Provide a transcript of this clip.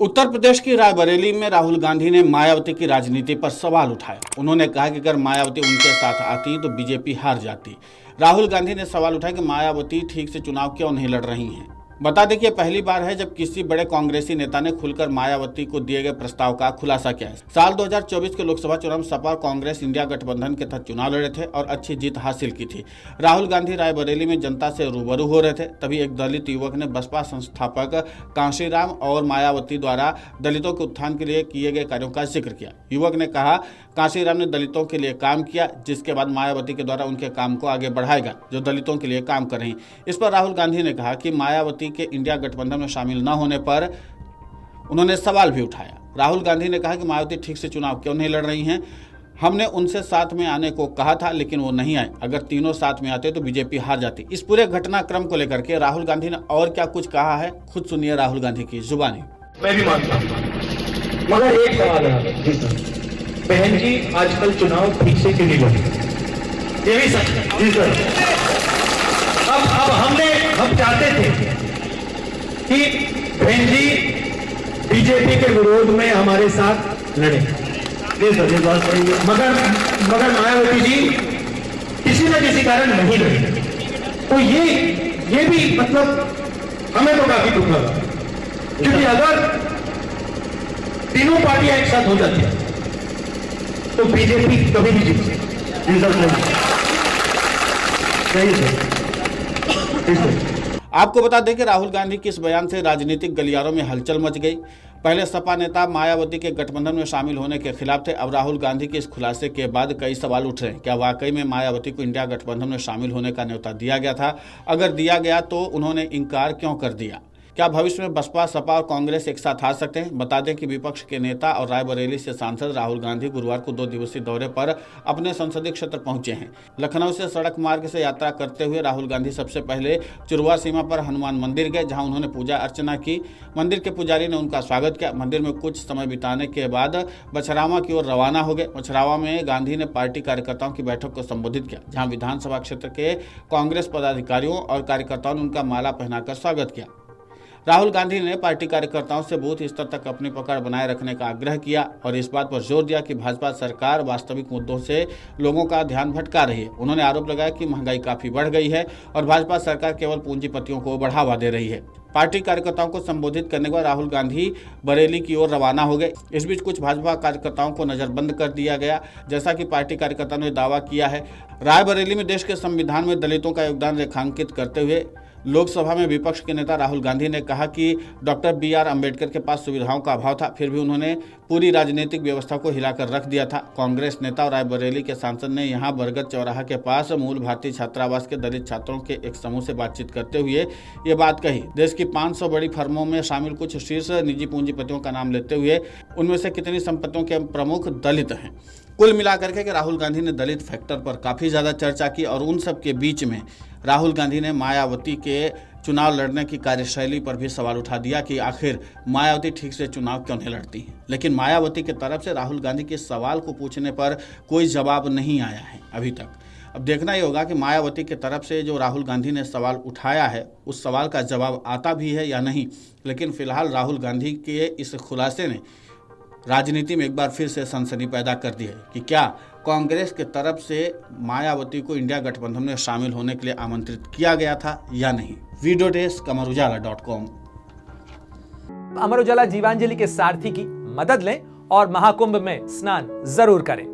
उत्तर प्रदेश की रायबरेली में राहुल गांधी ने मायावती की राजनीति पर सवाल उठाया। उन्होंने कहा कि अगर मायावती उनके साथ आती तो बीजेपी हार जाती। राहुल गांधी ने सवाल उठाया कि मायावती ठीक से चुनाव क्यों नहीं लड़ रही हैं। बता दें कि पहली बार है जब किसी बड़े कांग्रेसी नेता ने खुलकर मायावती को दिए गए प्रस्ताव का खुलासा किया है। साल 2024 के लोकसभा चुनाव में सपा कांग्रेस इंडिया गठबंधन के तहत चुनाव लड़े थे और अच्छी जीत हासिल की थी। राहुल गांधी रायबरेली में जनता से रूबरू हो रहे थे, तभी एक दलित युवक ने बसपा संस्थापक कांशीराम और मायावती द्वारा दलितों के उत्थान के लिए किए गए कार्यों का जिक्र किया। युवक ने कहा, कांशीराम ने दलितों के लिए काम किया, जिसके बाद मायावती के द्वारा उनके काम को आगे बढ़ाएगा जो दलितों के लिए काम कर रही हैं। इस पर राहुल गांधी ने कहा कि मायावती के इंडिया गठबंधन में शामिल न होने पर उन्होंने सवाल भी उठाया। राहुल गांधी ने कहा कि मायावती ठीक से चुनाव क्यों नहीं लड़ रही हैं। हमने उनसे साथ में आने को कहा था लेकिन वो नहीं आए। अगर तीनों साथ में आते तो बीजेपी हार जाती। इस पूरे घटनाक्रम को लेकर के राहुल गांधी ने और क्या कुछ कहा है, खुद सुनिए राहुल गांधी की जुबानी। मैं भी मानता हूं, मगर एक सवाल है बहन जी, आजकल चुनाव ठीक से क्यों नहीं लड़े? ये भी सच है जी सर। अब हम चाहते थे कि बहन जी बीजेपी के विरोध में हमारे साथ लड़े। जी सर, ये बात सही है। मगर मायावती जी किसी न किसी कारण नहीं लड़े, तो ये भी मतलब हमें तो काफी दुख लगा, क्योंकि अगर तीनों पार्टियां एक साथ हो जाती तो बीजेपी कभी नहीं जीत सकती। आपको बता दें कि राहुल गांधी के इस बयान से राजनीतिक गलियारों में हलचल मच गई। पहले सपा नेता मायावती के गठबंधन में शामिल होने के खिलाफ थे। अब राहुल गांधी के इस खुलासे के बाद कई सवाल उठ रहे हैं। क्या वाकई में मायावती को इंडिया गठबंधन में शामिल होने का न्योता दिया गया था? अगर दिया गया तो उन्होंने इनकार क्यों कर दिया? क्या भविष्य में बसपा, सपा और कांग्रेस एक साथ आ सकते हैं? बता दें कि विपक्ष के नेता और रायबरेली से सांसद राहुल गांधी गुरुवार को 2 दिवसीय दौरे पर अपने संसदीय क्षेत्र पहुंचे हैं। लखनऊ से सड़क मार्ग से यात्रा करते हुए राहुल गांधी सबसे पहले चुरवा सीमा पर हनुमान मंदिर गए, जहां उन्होंने पूजा अर्चना की। मंदिर के पुजारी ने उनका स्वागत किया। मंदिर में कुछ समय बिताने के बाद बछरावा की ओर रवाना हो गए। बछरावा में गांधी ने पार्टी कार्यकर्ताओं की बैठक को संबोधित किया, जहाँ विधानसभा क्षेत्र के कांग्रेस पदाधिकारियों और कार्यकर्ताओं ने उनका माला पहनाकर स्वागत किया। राहुल गांधी ने पार्टी कार्यकर्ताओं से बूथ स्तर तक अपनी पकड़ बनाए रखने का आग्रह किया और इस बात पर जोर दिया कि भाजपा सरकार वास्तविक मुद्दों से लोगों का ध्यान भटका रही है। उन्होंने आरोप लगाया कि महंगाई काफी बढ़ गई है और भाजपा सरकार केवल पूंजीपतियों को बढ़ावा दे रही है। पार्टी कार्यकर्ताओं को संबोधित करने के बाद राहुल गांधी बरेली की ओर रवाना हो गए। इस बीच कुछ भाजपा कार्यकर्ताओं को नजरबंद कर दिया गया, जैसा कि पार्टी कार्यकर्ताओं ने दावा किया है। रायबरेली में देश के संविधान में दलितों का योगदान रेखांकित करते हुए लोकसभा में विपक्ष के नेता राहुल गांधी ने कहा कि डॉक्टर BR अम्बेडकर के पास सुविधाओं का अभाव था, फिर भी उन्होंने पूरी राजनीतिक व्यवस्था को हिलाकर रख दिया था। कांग्रेस नेता और रायबरेली के सांसद ने यहां बरगद चौराहा के पास मूल भारतीय छात्रावास के दलित छात्रों के एक समूह से बातचीत करते हुए ये बात कही। देश की 500 बड़ी फर्मों में शामिल कुछ शीर्ष निजी पूंजीपतियों का नाम लेते हुए उनमें से कितनी संपत्तियों के प्रमुख दलित हैं। कुल मिलाकर के राहुल गांधी ने दलित फैक्टर पर काफ़ी ज़्यादा चर्चा की और उन सब के बीच में राहुल गांधी ने मायावती के चुनाव लड़ने की कार्यशैली पर भी सवाल उठा दिया कि आखिर मायावती ठीक से चुनाव क्यों नहीं लड़ती हैं। लेकिन मायावती की तरफ से राहुल गांधी के सवाल को पूछने पर कोई जवाब नहीं आया है अभी तक। अब देखना ही होगा कि मायावती की तरफ से जो राहुल गांधी ने सवाल उठाया है उस सवाल का जवाब आता भी है या नहीं। लेकिन फिलहाल राहुल गांधी के इस खुलासे ने राजनीति में एक बार फिर से सनसनी पैदा कर दी है कि क्या कांग्रेस के तरफ से मायावती को इंडिया गठबंधन में शामिल होने के लिए आमंत्रित किया गया था या नहीं। Video desk अमरउजाला.com। अमर उजाला जीवांजलि के सारथी की मदद लें और महाकुंभ में स्नान जरूर करें।